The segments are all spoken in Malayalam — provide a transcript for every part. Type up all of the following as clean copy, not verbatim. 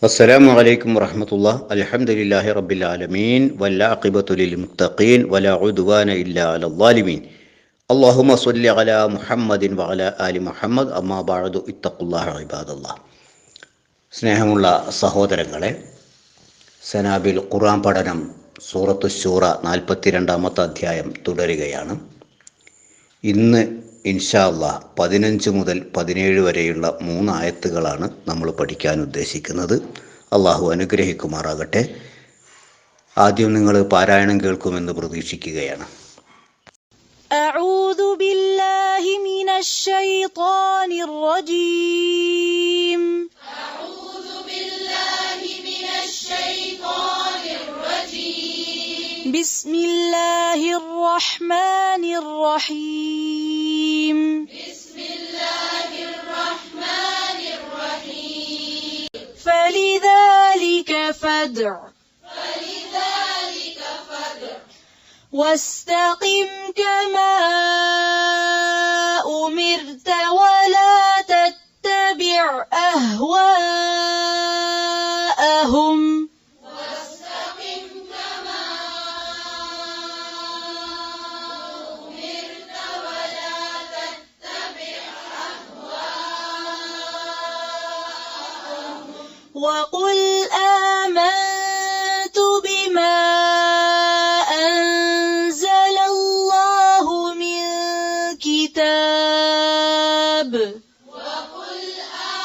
അസ്സലാമു അലൈക്കും വറഹ്മത്തുള്ളാഹി അൽഹംദുലില്ലാഹി റബ്ബിൽ ആലമീൻ വല്ലാഖിബത്തു ലിൽ മുത്തഖീൻ വലാ ഉദ്വാന ഇല്ലാ അലൽ ളാലിമീൻ അല്ലാഹുമ്മ സ്വല്ലി അലാ മുഹമ്മദിൻ വഅലാ ആലി മുഹമ്മദ് അമ്മാ ബഅദു ഇത്തഖുല്ലാഹ ഇബാദല്ലാഹ്. സ്നേഹമുള്ള സഹോദരങ്ങളെ, സനാബിൽ ഖുർആൻ പഠനം സൂറത്തു ശൂറ 42-ാമത്തെ അധ്യായം തുടരുകയാണ്. ഇന്ന് ഇൻഷാ അല്ലാഹ് 15 മുതൽ 17 വരെയുള്ള 3 ആയത്തുകളാണ് നമ്മൾ പഠിക്കാൻ ഉദ്ദേശിക്കുന്നത്. അള്ളാഹു അനുഗ്രഹിക്കുമാറാകട്ടെ. ആദ്യം നിങ്ങൾ പാരായണം കേൾക്കുമെന്ന് പ്രതീക്ഷിക്കുകയാണ്. أعوذ بالله من الشيطان الرجيم. أعوذ بالله من الشيطان الرجيم. بسم الله الرحمن الرحيم. بسم الله الرحمن الرحيم. فلذلك فادع واستقم كما أمرت ولا تتبع أهواءهم واستقم كما أمرت ولا تتبع أهواءهم وقل آمنت بما أنزل الله من كتاب وقل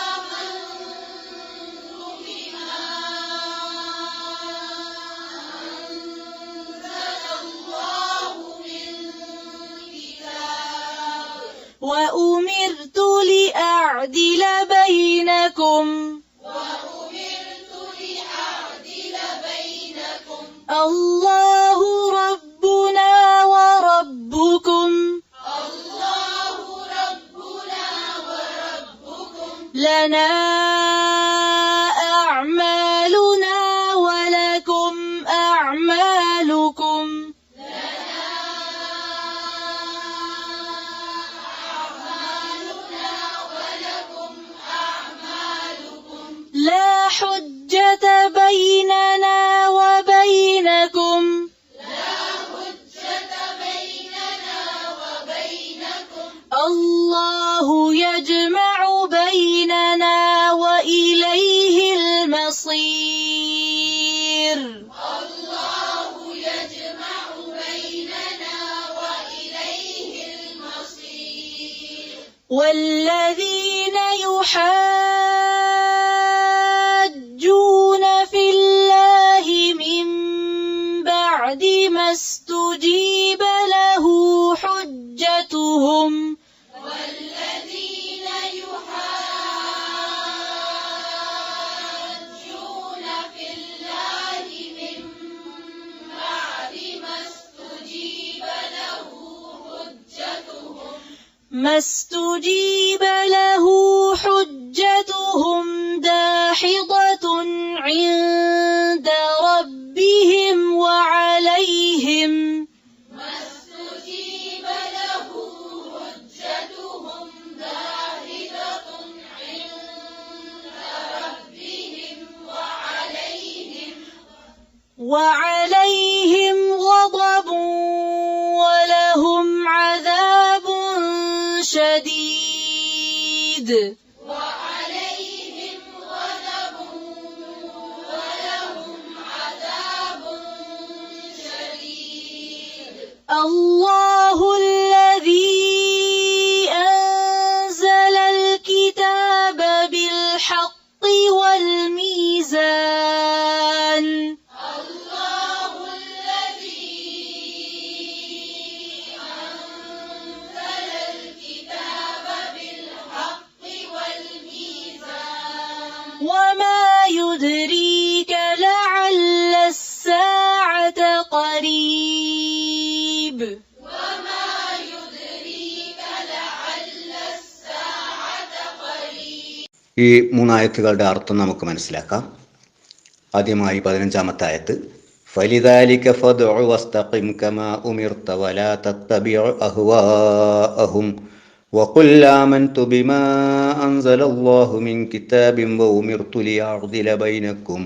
آمنت بما أنزل الله من كتاب وأمرت لأعدل بينكم الله ربنا وربكم لنا أعمالنا ولكم أعمالكم لا حجة بيننا وبينكم الله يجمع بيننا وإليه المصير. والذين يحاجون في الله من بعد ما استجيب له حجتهم ما استجيب له حجتهم داحضة عند ربهم وعليهم غضب ولهم عذاب شديد. الله الذي أنزل الكتاب بالحق والميزان وما يدريك لعل الساعة قريب. ഈ 3 ആയത്തുകളുടെ അർത്ഥം നമുക്ക് മനസ്സിലാക്കാം. ആദ്യമായി 15-ാമത്തെ ആയത്ത്, ഫലിദാലിക ഫദ്ഉ വസ്തഖിം കമാ ഉമിർത വലാ തത്തബിഉ അഹ്വാഅഹും وقل آمنت بما أنزل الله من كتاب وأمرت لأعدل بينكم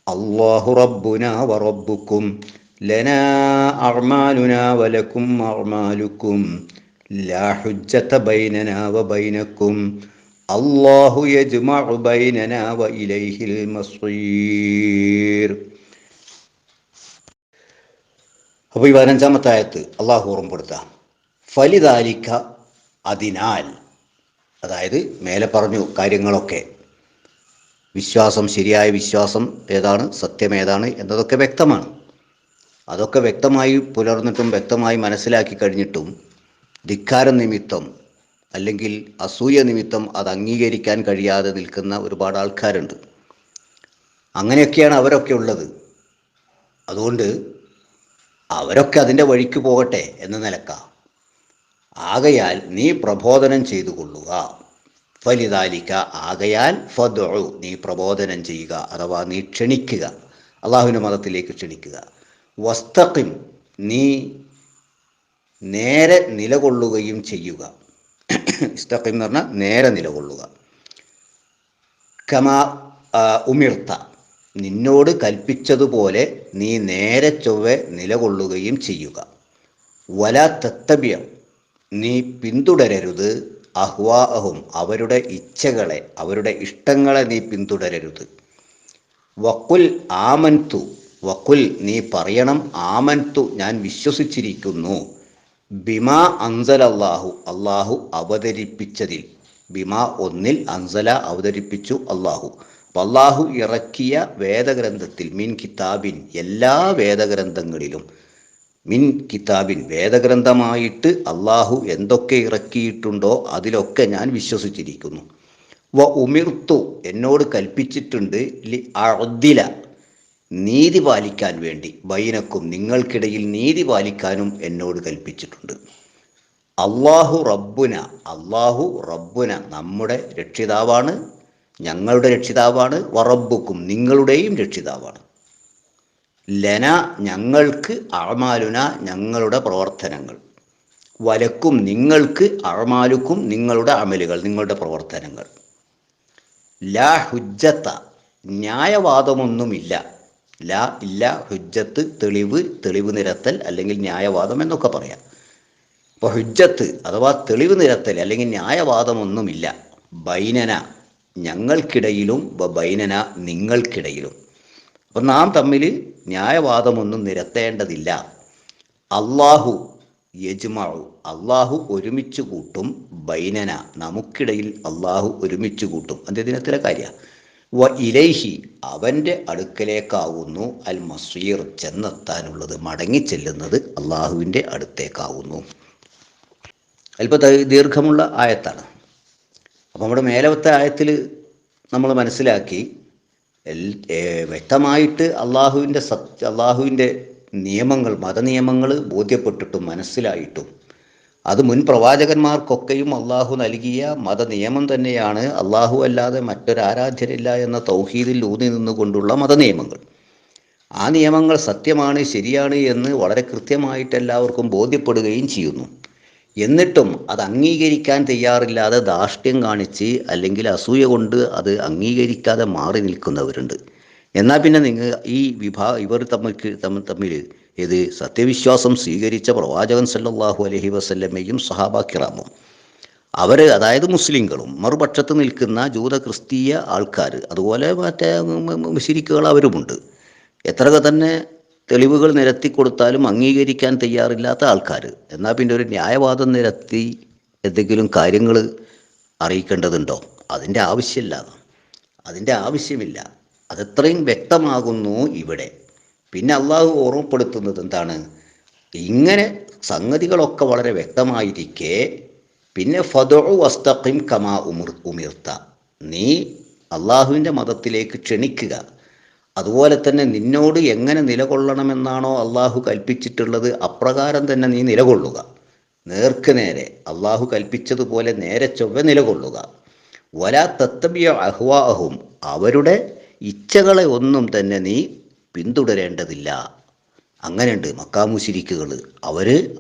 الله ربنا وربكم لنا أعمالنا ولكم أعمالكم لا حجة بيننا وبينكم الله يجمع بيننا وإليه المصير. അപ്പോൾ ഈ 15-ാമത്തെ ആയത്ത് അള്ളാഹു ഓർമ്മപ്പെടുത്താം. ഫലിദാലിക്ക, അതിനാൽ, അതായത് മേലെ പറഞ്ഞു കാര്യങ്ങളൊക്കെ, വിശ്വാസം, ശരിയായ വിശ്വാസം ഏതാണ്, സത്യം ഏതാണ് എന്നതൊക്കെ വ്യക്തമാണ്. അതൊക്കെ വ്യക്തമായി പുലർന്നിട്ടും വ്യക്തമായി മനസ്സിലാക്കി കഴിഞ്ഞിട്ടും ധിക്കാരം നിമിത്തം അല്ലെങ്കിൽ അസൂയ നിമിത്തം അത് അംഗീകരിക്കാൻ കഴിയാതെ നിൽക്കുന്ന ഒരുപാട് ആൾക്കാരുണ്ട്. അങ്ങനെയൊക്കെയാണ് അവരൊക്കെ ഉള്ളത്. അതുകൊണ്ട് അവരൊക്കെ അതിൻ്റെ വഴിക്ക് പോകട്ടെ എന്ന നിലക്ക. ആകയാൽ നീ പ്രബോധനം ചെയ്തു കൊള്ളുക. ഫലിദാലിക, ആകയാൽ ഫദ്ഉ, നീ പ്രബോധനം ചെയ്യുക, അഥവാ നീ ക്ഷണിക്കുക, അള്ളാഹുവിൻ്റെ മതത്തിലേക്ക് ക്ഷണിക്കുക. വസ്തഖിം, നീ നേരെ നിലകൊള്ളുകയും ചെയ്യുക. ഇസ്തഖിം എന്ന് പറഞ്ഞാൽ നേരെ നിലകൊള്ളുക. കമാ ഉമിർത്ത, നിന്നോട് കൽപ്പിച്ചതുപോലെ നീ നേരെ ചൊവ്വെ നിലകൊള്ളുകയും ചെയ്യുക. വലാ തത്തബിയ, നീ പിന്തുടരരുത്, അഹ്വാഅഹും, അവരുടെ ഇച്ഛകളെ, അവരുടെ ഇഷ്ടങ്ങളെ നീ പിന്തുടരരുത്. വഖുൽ ആമൻതു, വഖുൽ നീ പറയണം, ആമൻതു, ഞാൻ വിശ്വസിച്ചിരിക്കുന്നു, ബിമാ അൻസലല്ലാഹു, അള്ളാഹു അവതരിപ്പിച്ചതിൽ, ബിമാ ഒന്നിൽ, അൻസല അവതരിപ്പിച്ചു അള്ളാഹു. അപ്പം അള്ളാഹു ഇറക്കിയ വേദഗ്രന്ഥത്തിൽ, മിൻ കിതാബിൻ, എല്ലാ വേദഗ്രന്ഥങ്ങളിലും, മിൻ കിതാബിൻ, വേദഗ്രന്ഥമായിട്ട് അള്ളാഹു എന്തൊക്കെ ഇറക്കിയിട്ടുണ്ടോ അതിലൊക്കെ ഞാൻ വിശ്വസിച്ചിരിക്കുന്നു. വ ഉമിർത്തു, എന്നോട് കൽപ്പിച്ചിട്ടുണ്ട്, ലി അഅ്ദില, നീതി പാലിക്കാൻ വേണ്ടി, ബൈനക്കും, നിങ്ങൾക്കിടയിൽ നീതി പാലിക്കാനും എന്നോട് കൽപ്പിച്ചിട്ടുണ്ട്. അള്ളാഹു റബ്ബുന, അള്ളാഹു റബ്ബുന, നമ്മുടെ രക്ഷിതാവാണ്, ഞങ്ങളുടെ രക്ഷിതാവാണ്, വറബ്ബുക്കും, നിങ്ങളുടെയും രക്ഷിതാവാണ്. ലന, ഞങ്ങൾക്ക്, അഅ്മാലുന, ഞങ്ങളുടെ പ്രവർത്തനങ്ങൾ, വലക്കും, നിങ്ങൾക്ക്, അഅ്മാലുക്കും, നിങ്ങളുടെ അമലുകൾ, നിങ്ങളുടെ പ്രവർത്തനങ്ങൾ. ലാ ഹുജ്ജത്ത, ന്യായവാദമൊന്നുമില്ല. ലാ, ഇല്ല, ഹുജ്ജത്ത്, തെളിവ്, തെളിവ് നിരത്തൽ അല്ലെങ്കിൽ ന്യായവാദം എന്നൊക്കെ പറയാം. അപ്പോൾ ഹുജ്ജത്ത് അഥവാ തെളിവ് നിരത്തൽ അല്ലെങ്കിൽ ന്യായവാദമൊന്നുമില്ല, ബൈനന, ഞങ്ങൾക്കിടയിലും, ബൈനന, നിങ്ങൾക്കിടയിലും. അപ്പം നാം തമ്മിൽ ന്യായവാദമൊന്നും നിരത്തേണ്ടതില്ല. അള്ളാഹു യജ്മഉ, അള്ളാഹു ഒരുമിച്ച് കൂട്ടും, ബൈനന, നമുക്കിടയിൽ അള്ളാഹു ഒരുമിച്ച് കൂട്ടും. അന്ത്യദിനത്തിലെ കാര്യം. വ ഇലൈഹി, അവൻ്റെ അടുക്കലേക്കാവുന്നു, അൽ മസീർ, ചെന്നെത്താനുള്ളത്, മടങ്ങിച്ചെല്ലുന്നത് അള്ളാഹുവിൻ്റെ അടുത്തേക്കാവുന്നു. അല്പം ദീർഘമുള്ള ആയത്താണ്. അപ്പം നമ്മുടെ മേലത്തെ ആയത്തിൽ നമ്മൾ മനസ്സിലാക്കി, വ്യക്തമായിട്ട് അള്ളാഹുവിൻ്റെ നിയമങ്ങൾ, മതനിയമങ്ങൾ ബോധ്യപ്പെട്ടിട്ടും മനസ്സിലായിട്ടും അത് മുൻ പ്രവാചകന്മാർക്കൊക്കെയും അള്ളാഹു നൽകിയ മതനിയമം തന്നെയാണ്, അള്ളാഹു അല്ലാതെ മറ്റൊരാരാധ്യരില്ല എന്ന തൗഹീദിൽ ഊന്നി നിന്നുകൊണ്ടുള്ള മതനിയമങ്ങൾ. ആ നിയമങ്ങൾ സത്യമാണ്, ശരിയാണ് എന്ന് വളരെ കൃത്യമായിട്ട് എല്ലാവർക്കും ബോധ്യപ്പെടുകയും ചെയ്യുന്നു. എന്നിട്ടും അത് അംഗീകരിക്കാൻ തയ്യാറില്ലാതെ ധാർഷ്ട്യം കാണിച്ച് അല്ലെങ്കിൽ അസൂയ കൊണ്ട് അത് അംഗീകരിക്കാതെ മാറി നിൽക്കുന്നവരുണ്ട്. എന്നാൽ പിന്നെ ഇവർ തമ്മിൽ ഇത് സത്യവിശ്വാസം സ്വീകരിച്ച പ്രവാചകൻ സല്ലല്ലാഹു അലൈഹി വസല്ലമയും സഹാബാ കിറാമും, അവർ, അതായത് മുസ്ലിങ്ങളും, മറുപക്ഷത്ത് നിൽക്കുന്ന ജൂത ക്രിസ്തീയ ആൾക്കാർ, അതുപോലെ മറ്റേ മുശ്രിക്കുകൾ അവരുമുണ്ട്. എത്രയൊക്കെ തന്നെ തെളിവുകൾ നിരത്തി കൊടുത്താലും അംഗീകരിക്കാൻ തയ്യാറില്ലാത്ത ആൾക്കാർ. എന്നാൽ പിന്നെ ഒരു ന്യായവാദം നിരത്തി എന്തെങ്കിലും കാര്യങ്ങൾ അറിയിക്കേണ്ടതുണ്ടോ? അതിൻ്റെ ആവശ്യമില്ല. അതെത്രയും വ്യക്തമാകുന്നു ഇവിടെ. പിന്നെ അള്ളാഹു ഓർമ്മപ്പെടുത്തുന്നത് എന്താണ്? ഇങ്ങനെ സംഗതികളൊക്കെ വളരെ വ്യക്തമായിരിക്കെ പിന്നെ ഫദ്ഉ വസ്തഖിം കമാ ഉമിർത്ത, നീ അള്ളാഹുവിൻ്റെ മതത്തിലേക്ക് ക്ഷണിക്കുക, അതുപോലെ തന്നെ നിന്നോട് എങ്ങനെ നിലകൊള്ളണമെന്നാണോ അള്ളാഹു കൽപ്പിച്ചിട്ടുള്ളത് അപ്രകാരം തന്നെ നീ നിലകൊള്ളുക. നേർക്ക് നേരെ അള്ളാഹു കൽപ്പിച്ചതുപോലെ നേരെ ചൊവ്വെ നിലകൊള്ളുക. വലാ തത്തബിയ അഹ്വാഅഹും, അവരുടെ ഇച്ഛകളെ ഒന്നും തന്നെ നീ പിന്തുടരേണ്ടതില്ല. അങ്ങനെയുണ്ട് മക്കാ മുശ്രിക്കുകൾ.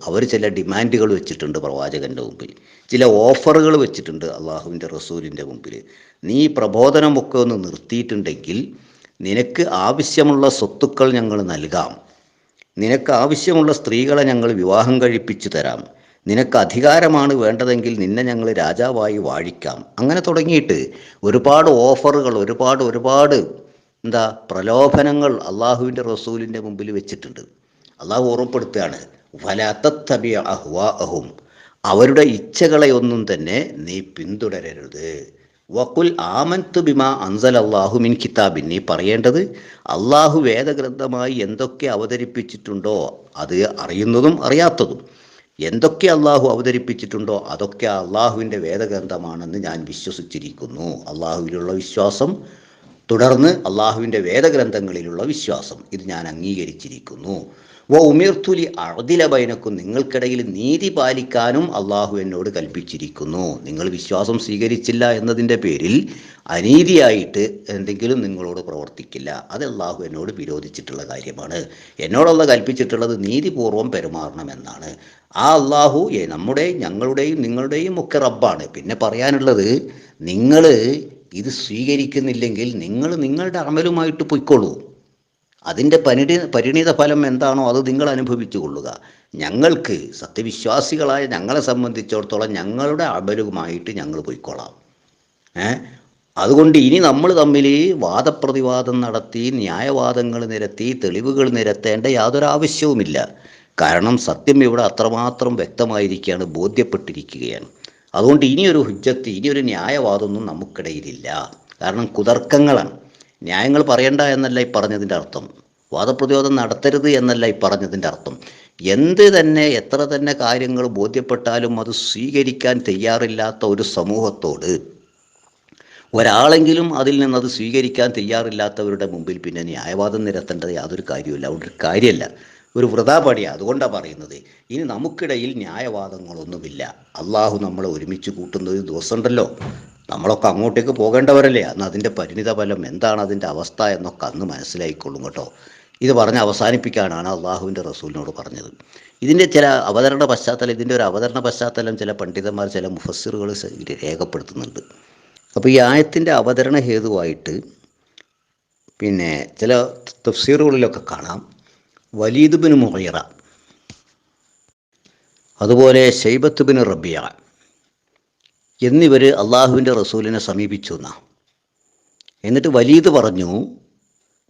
അവർ ചില ഡിമാൻഡുകൾ വെച്ചിട്ടുണ്ട് പ്രവാചകൻ്റെ മുമ്പിൽ, ചില ഓഫറുകൾ വെച്ചിട്ടുണ്ട് അള്ളാഹുവിൻ്റെ റസൂലിൻ്റെ മുമ്പിൽ. നീ പ്രബോധനമൊക്കെ ഒന്ന് നിർത്തിയിട്ടുണ്ടെങ്കിൽ നിനക്ക് ആവശ്യമുള്ള സ്വത്തുക്കൾ ഞങ്ങൾ നൽകാം, നിനക്ക് ആവശ്യമുള്ള സ്ത്രീകളെ ഞങ്ങൾ വിവാഹം കഴിപ്പിച്ചു തരാം, നിനക്ക് അധികാരമാണ് വേണ്ടതെങ്കിൽ നിന്നെ ഞങ്ങൾ രാജാവായി വാഴിക്കാം. അങ്ങനെ തുടങ്ങിയിട്ട് ഒരുപാട് ഓഫറുകൾ, ഒരുപാട് പ്രലോഭനങ്ങൾ അള്ളാഹുവിൻ്റെ റസൂലിൻ്റെ മുമ്പിൽ വെച്ചിട്ടുണ്ട്. അള്ളാഹു ഓർമ്മപ്പെടുത്തുകയാണ്, വലാ തത്തബി അഹ്വാഅഹും, അവരുടെ ഇച്ഛകളെ ഒന്നും തന്നെ നീ പിന്തുടരരുത്. വഖുൽ ആമൻതു ബിമാ അൻസലല്ലാഹു മിൻ കിതാബിൻ, നീ പറയേണ്ടത് അള്ളാഹു വേദഗ്രന്ഥമായി എന്തൊക്കെ അവതരിപ്പിച്ചിട്ടുണ്ടോ അത് അറിയുന്നതും അറിയാത്തതും, എന്തൊക്കെ അള്ളാഹു അവതരിപ്പിച്ചിട്ടുണ്ടോ അതൊക്കെ അള്ളാഹുവിൻ്റെ വേദഗ്രന്ഥമാണെന്ന് ഞാൻ വിശ്വസിച്ചിരിക്കുന്നു. അള്ളാഹുവിലുള്ള വിശ്വാസം, തുടർന്ന് അള്ളാഹുവിൻ്റെ വേദഗ്രന്ഥങ്ങളിലുള്ള വിശ്വാസം, ഇത് ഞാൻ അംഗീകരിച്ചിരിക്കുന്നു. ഉമിർത്തുലി അഅദില ബൈനക്കും, നിങ്ങൾക്കിടയിൽ നീതി പാലിക്കാനും അള്ളാഹു എന്നോട് കൽപ്പിച്ചിരിക്കുന്നു. നിങ്ങൾ വിശ്വാസം സ്വീകരിച്ചില്ല എന്നതിൻ്റെ പേരിൽ അനീതിയായിട്ട് എന്തെങ്കിലും നിങ്ങളോട് പ്രവർത്തിക്കില്ല. അത് അള്ളാഹു എന്നോട് വിരോധിച്ചിട്ടുള്ള കാര്യമാണ്. എന്നോടുള്ള കൽപ്പിച്ചിട്ടുള്ളത് നീതിപൂർവം പെരുമാറണമെന്നാണ്. ആ അള്ളാഹു ഞങ്ങളുടെയും നിങ്ങളുടെയും ഒക്കെ റബ്ബാണ്. പിന്നെ പറയാനുള്ളത്, നിങ്ങൾ ഇത് സ്വീകരിക്കുന്നില്ലെങ്കിൽ നിങ്ങൾ നിങ്ങളുടെ അമലുമായിട്ട് പൊയ്ക്കൊള്ളൂ. അതിൻ്റെ പരിണിത ഫലം എന്താണോ അത് നിങ്ങൾ അനുഭവിച്ചു കൊള്ളുക. ഞങ്ങൾക്ക് സത്യവിശ്വാസികളായ ഞങ്ങളെ സംബന്ധിച്ചിടത്തോളം ഞങ്ങളുടെ അമലുമായിട്ട് ഞങ്ങൾ പൊയ്ക്കൊള്ളാം. അതുകൊണ്ട് ഇനി നമ്മൾ തമ്മിൽ വാദപ്രതിവാദം നടത്തി ന്യായവാദങ്ങൾ നിരത്തി തെളിവുകൾ നിരത്തേണ്ട യാതൊരു ആവശ്യവുമില്ല. കാരണം സത്യം ഇവിടെ അത്രമാത്രം വ്യക്തമായിരിക്കുകയാണ്, ബോധ്യപ്പെട്ടിരിക്കുകയാണ്. അതുകൊണ്ട് ഇനിയൊരു ഹുജ്ജത്ത്, ഇനിയൊരു ന്യായവാദമൊന്നും നമുക്കിടയിലില്ല. കാരണം കുതർക്കങ്ങളാണ്. ന്യായങ്ങൾ പറയണ്ട എന്നല്ല ഈ പറഞ്ഞതിൻ്റെ അർത്ഥം, വാദപ്രതിവാദം നടത്തരുത് എന്നല്ല ഈ പറഞ്ഞതിൻ്റെ അർത്ഥം. എത്ര തന്നെ കാര്യങ്ങൾ ബോധ്യപ്പെട്ടാലും അത് സ്വീകരിക്കാൻ തയ്യാറില്ലാത്ത ഒരു സമൂഹത്തോട്, ഒരാളെങ്കിലും അതിൽ നിന്നത് സ്വീകരിക്കാൻ തയ്യാറില്ലാത്തവരുടെ മുമ്പിൽ പിന്നെ ന്യായവാദം നിരത്തേണ്ടത് യാതൊരു കാര്യമില്ല. ഒരു കാര്യമല്ല, ഒരു വൃഥാപടിയാണ്. അതുകൊണ്ടാണ് പറയുന്നത്, ഇനി നമുക്കിടയിൽ ന്യായവാദങ്ങളൊന്നുമില്ല. അള്ളാഹു നമ്മളെ ഒരുമിച്ച് കൂട്ടുന്ന ഒരു ദിവസമുണ്ടല്ലോ, നമ്മളൊക്കെ അങ്ങോട്ടേക്ക് പോകേണ്ടവരല്ലേ. അന്ന് അതിൻ്റെ പരിണിത ഫലം എന്താണ്, അതിൻ്റെ അവസ്ഥ എന്നൊക്കെ അന്ന് മനസ്സിലായിക്കൊള്ളും കേട്ടോ. ഇത് പറഞ്ഞ് അവസാനിപ്പിക്കാനാണ് അള്ളാഹുവിൻ്റെ റസൂലിനോട് പറഞ്ഞത്. ഇതിൻ്റെ ഇതിൻ്റെ ഒരു അവതരണ പശ്ചാത്തലം ചില പണ്ഡിതന്മാർ, ചില മുഫസ്സിറുകൾ രേഖപ്പെടുത്തുന്നുണ്ട്. അപ്പോൾ ഈ ആയത്തിൻ്റെ അവതരണ ഹേതുവായിട്ട് പിന്നെ ചില തഫ്സീറുകളിലൊക്കെ കാണാം, വലീദ് ബിൻ മുഗീറ, അതുപോലെ ശൈബത്ത് ബിൻ റബിയ എന്നിവർ അള്ളാഹുവിൻ്റെ റസൂലിനെ സമീപിച്ചു എന്നാണ്. എന്നിട്ട് വലീദ് പറഞ്ഞു,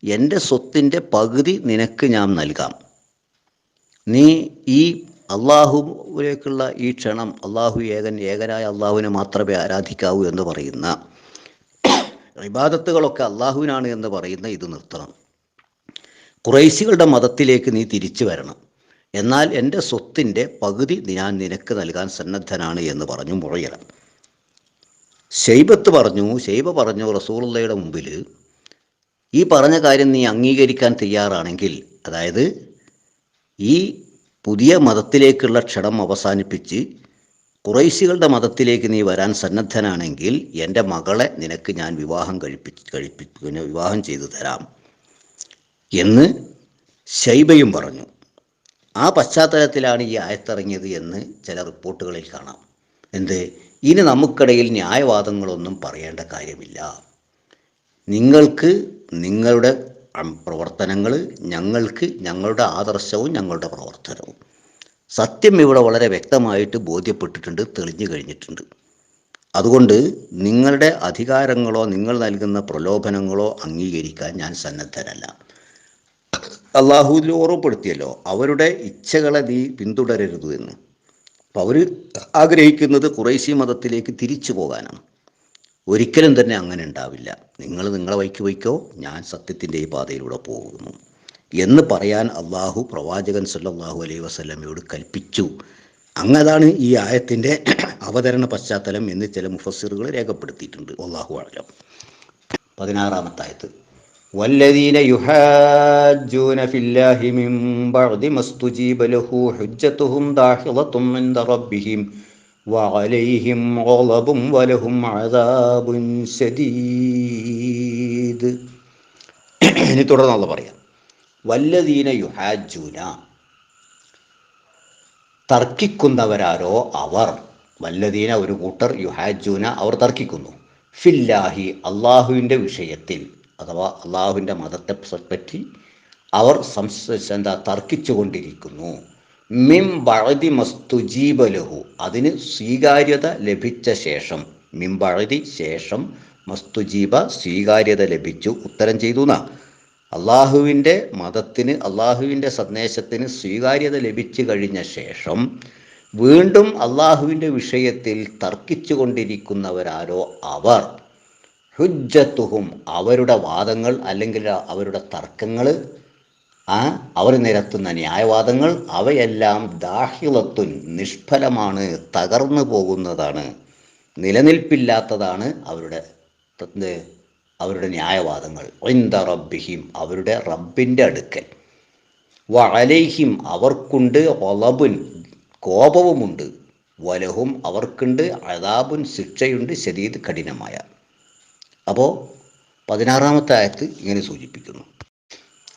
എൻ്റെ സ്വത്തിൻ്റെ പകുതി നിനക്ക് ഞാൻ നൽകാം, നീ ഈ അള്ളാഹുവിലേക്കുള്ള ഈ ക്ഷണം, ഏകനായ അള്ളാഹുവിനെ മാത്രമേ ആരാധിക്കാവൂ എന്ന് പറയുന്ന ഇബാദത്തുകളൊക്കെ അള്ളാഹുവിനാണ് എന്ന് പറയുന്ന ഇത് നിർത്തണം, ഖുറൈശികളുടെ മതത്തിലേക്ക് നീ തിരിച്ചു വരണം, എന്നാൽ എൻ്റെ സ്വത്തിൻ്റെ പകുതി ഞാൻ നിനക്ക് നൽകാൻ സന്നദ്ധനാണ് എന്ന് പറഞ്ഞു മുഗീറ. ശൈബ പറഞ്ഞു റസൂലുള്ളാഹിയുടെ മുമ്പിൽ, ഈ പറഞ്ഞ കാര്യം നീ അംഗീകരിക്കാൻ തയ്യാറാണെങ്കിൽ, അതായത് ഈ പുതിയ മതത്തിലേക്കുള്ള ക്ഷണം അവസാനിപ്പിച്ച് ഖുറൈശികളുടെ മതത്തിലേക്ക് നീ വരാൻ സന്നദ്ധനാണെങ്കിൽ എൻ്റെ മകളെ നിനക്ക് ഞാൻ വിവാഹം ചെയ്തു തരാം എന്ന് ശൈബയും പറഞ്ഞു. ആ പശ്ചാത്തലത്തിലാണ് ഈ ആയത്തിറങ്ങിയത് എന്ന് ചില റിപ്പോർട്ടുകളിൽ കാണാം. ഇനി നമുക്കിടയിൽ ന്യായവാദങ്ങളൊന്നും പറയേണ്ട കാര്യമില്ല, നിങ്ങൾക്ക് നിങ്ങളുടെ പ്രവർത്തനങ്ങൾ, ഞങ്ങൾക്ക് ഞങ്ങളുടെ ആദർശവും ഞങ്ങളുടെ പ്രവർത്തനവും. സത്യം ഇവിടെ വളരെ വ്യക്തമായിട്ട് ബോധ്യപ്പെട്ടിട്ടുണ്ട്, തെളിഞ്ഞു കഴിഞ്ഞിട്ടുണ്ട്. അതുകൊണ്ട് നിങ്ങളുടെ അധികാരങ്ങളോ നിങ്ങൾ നൽകുന്ന പ്രലോഭനങ്ങളോ അംഗീകരിക്കാൻ ഞാൻ സന്നദ്ധനല്ല. അള്ളാഹുവിൽ ഓർമ്മപ്പെടുത്തിയല്ലോ, അവരുടെ ഇച്ഛകളെ നീ പിന്തുടരരുത് എന്ന്. അപ്പോൾ അവർ ആഗ്രഹിക്കുന്നത് ഖുറൈശി മതത്തിലേക്ക് തിരിച്ചു പോകാനാണ്. ഒരിക്കലും തന്നെ അങ്ങനെ ഉണ്ടാവില്ല. നിങ്ങൾ നിങ്ങളെ വഴിക്ക് വയ്ക്കോ, ഞാൻ സത്യത്തിൻ്റെ ഈ പാതയിലൂടെ പോകുന്നു എന്ന് പറയാൻ അള്ളാഹു പ്രവാചകൻ സല്ലല്ലാഹു അലൈഹി വസല്ലമയോട് കൽപ്പിച്ചു. അങ്ങതാണ് ഈ ആയത്തിൻ്റെ അവതരണ പശ്ചാത്തലം എന്ന് ചില മുഫസ്സിറുകൾ രേഖപ്പെടുത്തിയിട്ടുണ്ട്. അല്ലാഹു അഅലം. 16-ാമത്തെ ആയത്ത്, വല്ലദീന യുഹാജ്ജൂന ഫില്ലാഹി മിൻ ബഅദി മസ്തുജീബ ലഹു ഹുജ്ജതുഹും ദാഹിളത്തും ഇൻദ റബ്ബിഹിം വഅലൈഹിം ഗളബും വലഹും അദാബുൻ ശദീദ്. ഇനി തുടർന്ന് അല്ലാഹു പറയാം, വല്ലദീന യുഹാജൂന, തർക്കിക്കുന്നവരാരോ അവർ, വല്ലദീന ഒരു കൂട്ടർ, യുഹാജൂന അവർ തർക്കിക്കുന്നു, ഫില്ലാഹി അള്ളാഹുവിൻ്റെ വിഷയത്തിൽ, അഥവാ അള്ളാഹുവിൻ്റെ മതത്തെ പറ്റി അവർ തർക്കിച്ചു കൊണ്ടിരിക്കുന്നു. മിം ബഅദി മസ്തുജീബ ലഹു, അതിന് സ്വീകാര്യത ലഭിച്ച ശേഷം, മിം ബഅദി ശേഷം, മസ്തുജീബ സ്വീകാര്യത ലഭിച്ചു, ഉത്തരം ചെയ്തു എന്നാ. അള്ളാഹുവിൻ്റെ മതത്തിന്, അള്ളാഹുവിൻ്റെ സന്ദേശത്തിന് സ്വീകാര്യത ലഭിച്ചു കഴിഞ്ഞ ശേഷം വീണ്ടും അള്ളാഹുവിൻ്റെ വിഷയത്തിൽ തർക്കിച്ചു കൊണ്ടിരിക്കുന്നവരാരോ അവർ, ഹുജ്ജത്തുഹും അവരുടെ വാദങ്ങൾ അല്ലെങ്കിൽ അവരുടെ തർക്കങ്ങൾ, അവർ നിരത്തുന്ന ന്യായവാദങ്ങൾ അവയെല്ലാം ദാഹിളത്തുൻ നിഷ്ഫലമാണ്, തകർന്നു പോകുന്നതാണ്, നിലനിൽപ്പില്ലാത്തതാണ് അവരുടെ ന്യായവാദങ്ങൾ. ഇൻദ റബ്ബിഹിം അവരുടെ റബ്ബിൻ്റെ അടുക്കൽ, വഅലൈഹിം അവർക്കുണ്ട്, ഒളബുൻ കോപവുമുണ്ട്, വലഹും അവർക്കുണ്ട്, അദാബുൻ ശിക്ഷയുണ്ട്, ശദീദ് കഠിനമായ. അപ്പോൾ 16-ാമത്തെ ആയത്ത് ഇങ്ങനെ സൂചിപ്പിക്കുന്നു.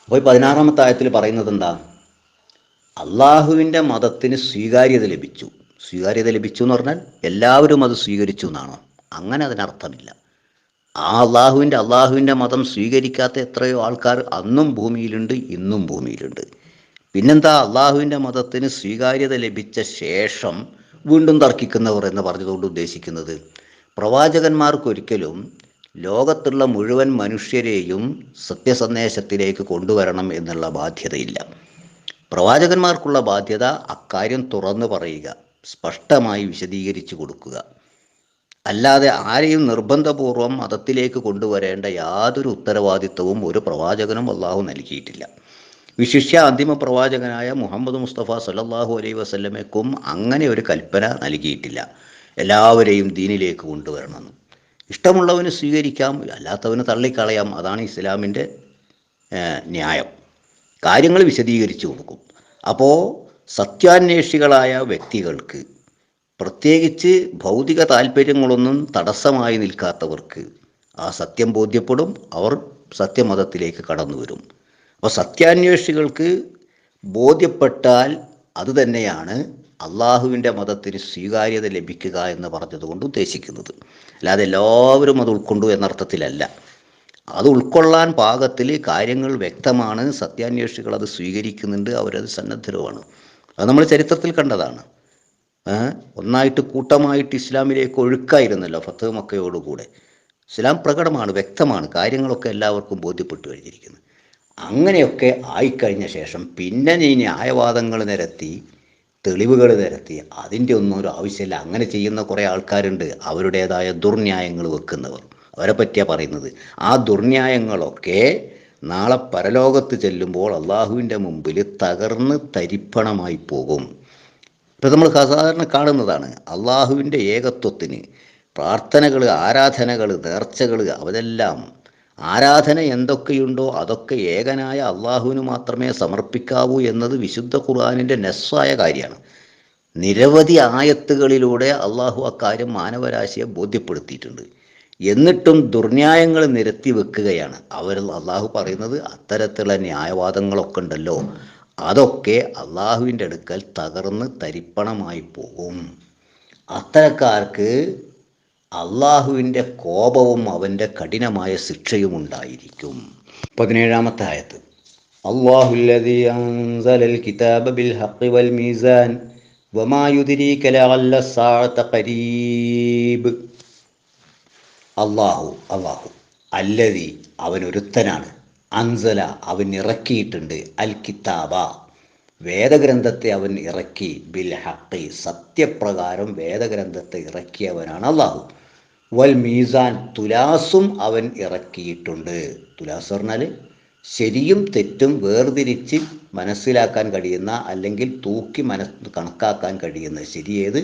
അപ്പോൾ 16-ാമത്തെ ആയത്തിൽ പറയുന്നത് എന്താ? അള്ളാഹുവിൻ്റെ മതത്തിന് സ്വീകാര്യത ലഭിച്ചു. സ്വീകാര്യത ലഭിച്ചു എന്ന് പറഞ്ഞാൽ എല്ലാവരും അത് സ്വീകരിച്ചു എന്നാണോ? അങ്ങനെ അതിനർത്ഥമില്ല. അള്ളാഹുവിൻ്റെ മതം സ്വീകരിക്കാത്ത എത്രയോ ആൾക്കാർ അന്നും ഭൂമിയിലുണ്ട്, ഇന്നും ഭൂമിയിലുണ്ട്. പിന്നെന്താ അള്ളാഹുവിൻ്റെ മതത്തിന് സ്വീകാര്യത ലഭിച്ച ശേഷം വീണ്ടും തർക്കിക്കുന്നവർ എന്ന് പറഞ്ഞതുകൊണ്ട് ഉദ്ദേശിക്കുന്നത്? പ്രവാചകന്മാർക്കൊരിക്കലും ലോകത്തുള്ള മുഴുവൻ മനുഷ്യരെയും സത്യസന്ദേശത്തിലേക്ക് കൊണ്ടുവരണം എന്നുള്ള ബാധ്യതയില്ല. പ്രവാചകന്മാർക്കുള്ള ബാധ്യത അക്കാര്യം തുറന്നു പറയുക, സ്പഷ്ടമായി വിശദീകരിച്ചു കൊടുക്കുക. അല്ലാതെ ആരെയും നിർബന്ധപൂർവം മതത്തിലേക്ക് കൊണ്ടുവരേണ്ട യാതൊരു ഉത്തരവാദിത്വവും ഒരു പ്രവാചകനും അള്ളാഹു നൽകിയിട്ടില്ല. വിശിഷ്യ അന്തിമ പ്രവാചകനായ മുഹമ്മദ് മുസ്തഫ സല്ലല്ലാഹു അലൈഹി വസല്ലമയ്ക്കും അങ്ങനെ ഒരു കൽപ്പന നൽകിയിട്ടില്ല, എല്ലാവരെയും ദീനിലേക്ക് കൊണ്ടുവരണമെന്ന്. ഇഷ്ടമുള്ളവന് സ്വീകരിക്കാം, അല്ലാത്തവന് തള്ളിക്കളയാം. അതാണ് ഇസ്ലാമിൻ്റെ ന്യായം. കാര്യങ്ങൾ വിശദീകരിച്ചു കൊടുക്കും. അപ്പോൾ സത്യാന്വേഷികളായ വ്യക്തികൾക്ക്, പ്രത്യേകിച്ച് ഭൗതിക താല്പര്യങ്ങളൊന്നും തടസ്സമായി നിൽക്കാത്തവർക്ക് ആ സത്യം ബോധ്യപ്പെടും, അവർ സത്യമതത്തിലേക്ക് കടന്നു വരും. അപ്പോൾ സത്യാന്വേഷികൾക്ക് ബോധ്യപ്പെട്ടാൽ അതുതന്നെയാണ് അള്ളാഹുവിൻ്റെ മതത്തിന് സ്വീകാര്യത ലഭിക്കുക എന്ന് പറഞ്ഞതുകൊണ്ട് ഉദ്ദേശിക്കുന്നത്. അല്ലാതെ എല്ലാവരും അത് ഉൾക്കൊണ്ടു എന്നർത്ഥത്തിലല്ല. അത് ഉൾക്കൊള്ളാൻ പാകത്തിൽ കാര്യങ്ങൾ വ്യക്തമാണ്, സത്യാന്വേഷികൾ അത് സ്വീകരിക്കുന്നുണ്ട്, അവരത് സന്നദ്ധരുമാണ്. അത് നമ്മൾ ചരിത്രത്തിൽ കണ്ടതാണ്. ഒന്നായിട്ട് കൂട്ടമായിട്ട് ഇസ്ലാമിലേക്ക് ഒഴുക്കായിരുന്നല്ലോ ഫത്ഹ് മക്കയോടുകൂടെ. ഇസ്ലാം പ്രകടമാണ്, വ്യക്തമാണ്, കാര്യങ്ങളൊക്കെ എല്ലാവർക്കും ബോധ്യപ്പെട്ടു കഴിഞ്ഞിരിക്കുന്നു. അങ്ങനെയൊക്കെ ആയിക്കഴിഞ്ഞ ശേഷം പിന്നെ ഈ ന്യായവാദങ്ങൾ നിരത്തി, തെളിവുകൾ നിരത്തി, അതിൻ്റെ ഒന്നും ഒരു ആവശ്യമില്ല. അങ്ങനെ ചെയ്യുന്ന കുറേ ആൾക്കാരുണ്ട്, അവരുടേതായ ദുർന്യായങ്ങൾ വെക്കുന്നവർ. അവരെ പറ്റിയാണ് പറയുന്നത്. ആ ദുർന്യായങ്ങളൊക്കെ നാളെ പരലോകത്ത് ചെല്ലുമ്പോൾ അള്ളാഹുവിൻ്റെ മുമ്പിൽ തകർന്ന് തരിപ്പണമായി പോകും. ഇപ്പം നമ്മൾ സാധാരണ കാണുന്നതാണ്. അള്ളാഹുവിൻ്റെ ഏകത്വത്തിന് പ്രാർത്ഥനകൾ, ആരാധനകൾ, നേർച്ചകൾ, അതെല്ലാം ആരാധന എന്തൊക്കെയുണ്ടോ അതൊക്കെ ഏകനായ അള്ളാഹുവിന് മാത്രമേ സമർപ്പിക്കാവൂ എന്നത് വിശുദ്ധ ഖുർആനിൻ്റെ നസ്സായ കാര്യമാണ്. നിരവധി ആയത്തുകളിലൂടെ അള്ളാഹു അക്കാര്യം മാനവരാശിയെ ബോധ്യപ്പെടുത്തിയിട്ടുണ്ട്. എന്നിട്ടും ദുർന്യായങ്ങൾ നിരത്തി വെക്കുകയാണ് അവർ. അള്ളാഹു പറയുന്നത് അത്തരത്തിലുള്ള ന്യായവാദങ്ങളൊക്കെ ഉണ്ടല്ലോ, അതൊക്കെ അള്ളാഹുവിൻ്റെ അടുക്കൽ തകർന്ന് തരിപ്പണമായി പോകും. അത്തരക്കാർക്ക് അള്ളാഹുവിൻ്റെ കോപവും അവൻ്റെ കഠിനമായ ശിക്ഷയും ഉണ്ടായിരിക്കും. 17-ാമത്തെ ആയത്ത്, അല്ലാഹുല്ലദീ അൻസലൽ കിതാബ ബിൽ ഹഖ് വൽ മീസാൻ വമാ യുദ്രീക ലഅല്ല സ്സാഅത ഖരീബ്. അല്ലാഹു അല്ലദീ അവനൊരുത്തനാണ്, അൻസല അവൻ ഇറക്കിയിട്ടുണ്ട്, അൽ കിതാബ വേദഗ്രന്ഥത്തെ അവൻ ഇറക്കി, ബിൽ ഹഖ് സത്യപ്രകാരം വേദഗ്രന്ഥത്തെ ഇറക്കിയവനാണ് അള്ളാഹു. വൽ മീസാൻ തുലാസും അവൻ ഇറക്കിയിട്ടുണ്ട്. തുലാസ് പറഞ്ഞാൽ ശരിയും തെറ്റും വേർതിരിച്ച് മനസ്സിലാക്കാൻ കഴിയുന്ന, അല്ലെങ്കിൽ തൂക്കി കണക്കാക്കാൻ കഴിയുന്ന, ശരിയേത്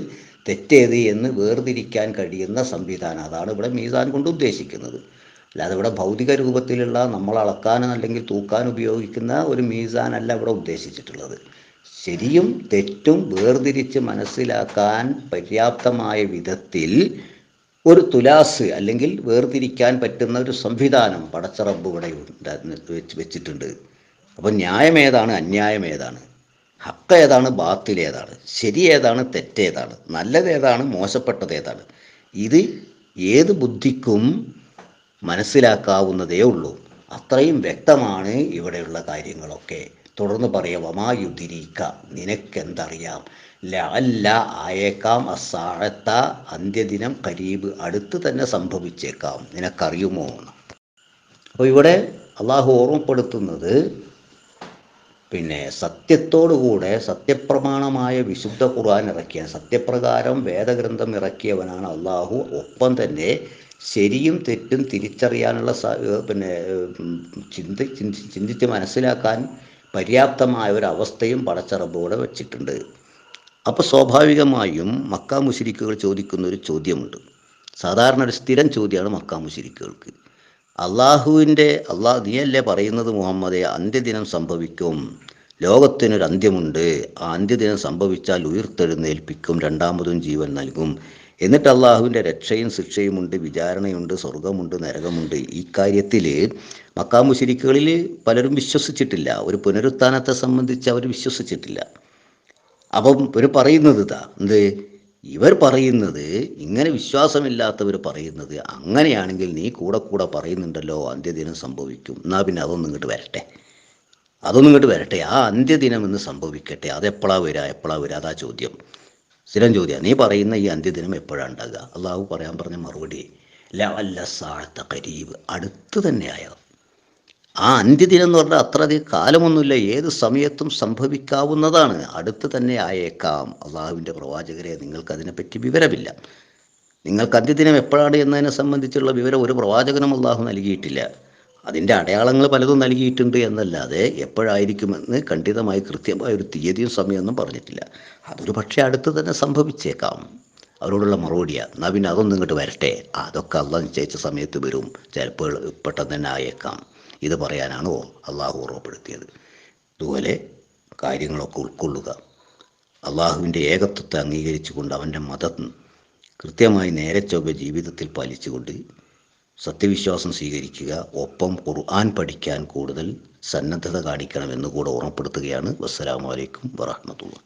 തെറ്റേത് എന്ന് വേർതിരിക്കാൻ കഴിയുന്ന സംവിധാനം. അതാണ് ഇവിടെ മീസാൻ കൊണ്ട് ഉദ്ദേശിക്കുന്നത്. അല്ലാതെ ഇവിടെ ഭൗതിക രൂപത്തിലുള്ള നമ്മൾ അളക്കാൻ അല്ലെങ്കിൽ തൂക്കാൻ ഉപയോഗിക്കുന്ന ഒരു മീസാൻ അല്ല ഇവിടെ ഉദ്ദേശിച്ചിട്ടുള്ളത്. ശരിയും തെറ്റും വേർതിരിച്ച് മനസ്സിലാക്കാൻ പര്യാപ്തമായ വിധത്തിൽ ഒരു തുലാസ് അല്ലെങ്കിൽ വേർതിരിക്കാൻ പറ്റുന്ന ഒരു സംവിധാനം പടച്ച റബ്ബ് ഇവിടെ വെച്ചിട്ടുണ്ട്. അപ്പോൾ ന്യായം ഏതാണ്, അന്യായം ഏതാണ്, ഹക്ക് ഏതാണ്, ബാത്തിൽ ഏതാണ്, ശരി ഏതാണ്, തെറ്റേതാണ്, നല്ലതേതാണ്, മോശപ്പെട്ടതേതാണ്, ഇത് ഏത് ബുദ്ധിക്കും മനസ്സിലാക്കാവുന്നതേ ഉള്ളൂ. അത്രയും വ്യക്തമാണ് ഇവിടെയുള്ള കാര്യങ്ങളൊക്കെ. തുടർന്ന് പറയാം, വമായുദിരീക്ക, നിനക്കെന്തറിയാം, ലഅല്ല ആയേക്കാം, അസ്സാഅത്ത അന്ത്യദിനം കരീബ് അടുത്ത് തന്നെ സംഭവിച്ചേക്കാം, നിനക്കറിയുമോ എന്ന്. അപ്പോൾ ഇവിടെ അള്ളാഹു ഓർമ്മപ്പെടുത്തുന്നത് സത്യത്തോടുകൂടെ സത്യപ്രമാണമായ വിശുദ്ധ ഖുർആൻ ഇറക്കിയ, സത്യപ്രകാരം വേദഗ്രന്ഥം ഇറക്കിയവനാണ് അള്ളാഹു. ഒപ്പം തന്നെ ശരിയും തെറ്റും തിരിച്ചറിയാനുള്ള ചിന്തിച്ച് മനസ്സിലാക്കാൻ പര്യാപ്തമായ ഒരവസ്ഥയും പടച്ചറബോടെ വച്ചിട്ടുണ്ട്. അപ്പോൾ സ്വാഭാവികമായും മക്കാ മുശ്രിക്കുകൾ ചോദിക്കുന്ന ഒരു ചോദ്യമുണ്ട്. സാധാരണ ഒരു സ്ഥിരം ചോദ്യമാണ് മക്കാ മുശ്രിക്കുകൾക്ക്. നീയല്ലേ പറയുന്നത് മുഹമ്മദേ, അന്ത്യദിനം സംഭവിക്കും, ലോകത്തിനൊരു അന്ത്യമുണ്ട്, ആ അന്ത്യദിനം സംഭവിച്ചാൽ ഉയർത്തെഴുന്നേൽപ്പിക്കും, രണ്ടാമതും ജീവൻ നൽകും, എന്നിട്ട് അള്ളാഹുവിൻ്റെ രക്ഷയും ശിക്ഷയുമുണ്ട്, വിചാരണയുണ്ട്, സ്വർഗമുണ്ട്, നരകമുണ്ട്. ഈ കാര്യത്തിൽ മക്കാ മുശ്രിക്കുകളിൽ പലരും വിശ്വസിച്ചിട്ടില്ല. ഒരു പുനരുത്ഥാനത്തെ സംബന്ധിച്ച് അവർ വിശ്വസിച്ചിട്ടില്ല. അപ്പം ഇവർ പറയുന്നത് ഇങ്ങനെ വിശ്വാസമില്ലാത്തവർ പറയുന്നത്, അങ്ങനെയാണെങ്കിൽ നീ കൂടെ പറയുന്നുണ്ടല്ലോ അന്ത്യദിനം സംഭവിക്കും, എന്നാൽ പിന്നെ അതൊന്നും ഇങ്ങോട്ട് വരട്ടെ, ആ അന്ത്യദിനം എന്ന് സംഭവിക്കട്ടെ, അതെപ്പോഴാണ് വരിക, അതാ ചോദ്യം, സ്ഥിരം ചോദ്യം. നീ പറയുന്ന ഈ അന്ത്യദിനം എപ്പോഴാണ് ഉണ്ടാകുക? അള്ളാഹു പറഞ്ഞ മറുപടി, ലഅല്ല സാഅത്ത ഖരീബ്, അടുത്ത് തന്നെയായോ. ആ അന്ത്യദിനം എന്ന് പറഞ്ഞാൽ അത്ര അധികം കാലമൊന്നുമില്ല, ഏത് സമയത്തും സംഭവിക്കാവുന്നതാണ്, അടുത്ത് തന്നെ ആയേക്കാം. അള്ളാഹുവിൻ്റെ പ്രവാചകരെ, നിങ്ങൾക്കതിനെപ്പറ്റി വിവരമില്ല. നിങ്ങൾക്ക് അന്ത്യദിനം എപ്പോഴാണ് എന്നതിനെ സംബന്ധിച്ചുള്ള വിവരം ഒരു പ്രവാചകനും അള്ളാഹു നൽകിയിട്ടില്ല. അതിൻ്റെ അടയാളങ്ങൾ പലതും നൽകിയിട്ടുണ്ട് എന്നല്ലാതെ എപ്പോഴായിരിക്കുമെന്ന് കൃത്യമായ ഒരു തീയതിയും സമയമൊന്നും പറഞ്ഞിട്ടില്ല. അതൊരു പക്ഷേ അടുത്ത് തന്നെ സംഭവിച്ചേക്കാം. അവരോടുള്ള മറുപടിയാണ്, എന്നാൽ പിന്നെ അതൊന്നും ഇങ്ങോട്ട് വരട്ടെ, അതൊക്കെ അള്ളാഹ് നിശ്ചയിച്ച സമയത്ത് വരും, ചിലപ്പോൾ പെട്ടെന്ന് തന്നെ ആയേക്കാം. ഇത് പറയാനാണോ അള്ളാഹു ഓർമ്മപ്പെടുത്തിയത്? ഇതുപോലെ കാര്യങ്ങളൊക്കെ ഉൾക്കൊള്ളുക. അള്ളാഹുവിൻ്റെ ഏകത്വത്തെ അംഗീകരിച്ചുകൊണ്ട് അവൻ്റെ മതം കൃത്യമായി നേരെ ചൊവ്വ ജീവിതത്തിൽ പാലിച്ചുകൊണ്ട് സത്യവിശ്വാസം സ്വീകരിക്കുക. ഒപ്പം ഖുർആൻ പഠിക്കാൻ കൂടുതൽ സന്നദ്ധത കാണിക്കണമെന്ന് കൂടെ ഓർമ്മപ്പെടുത്തുകയാണ്. വസ്സലാമു അലൈക്കും വറഹ്മത്തുള്ളാഹി.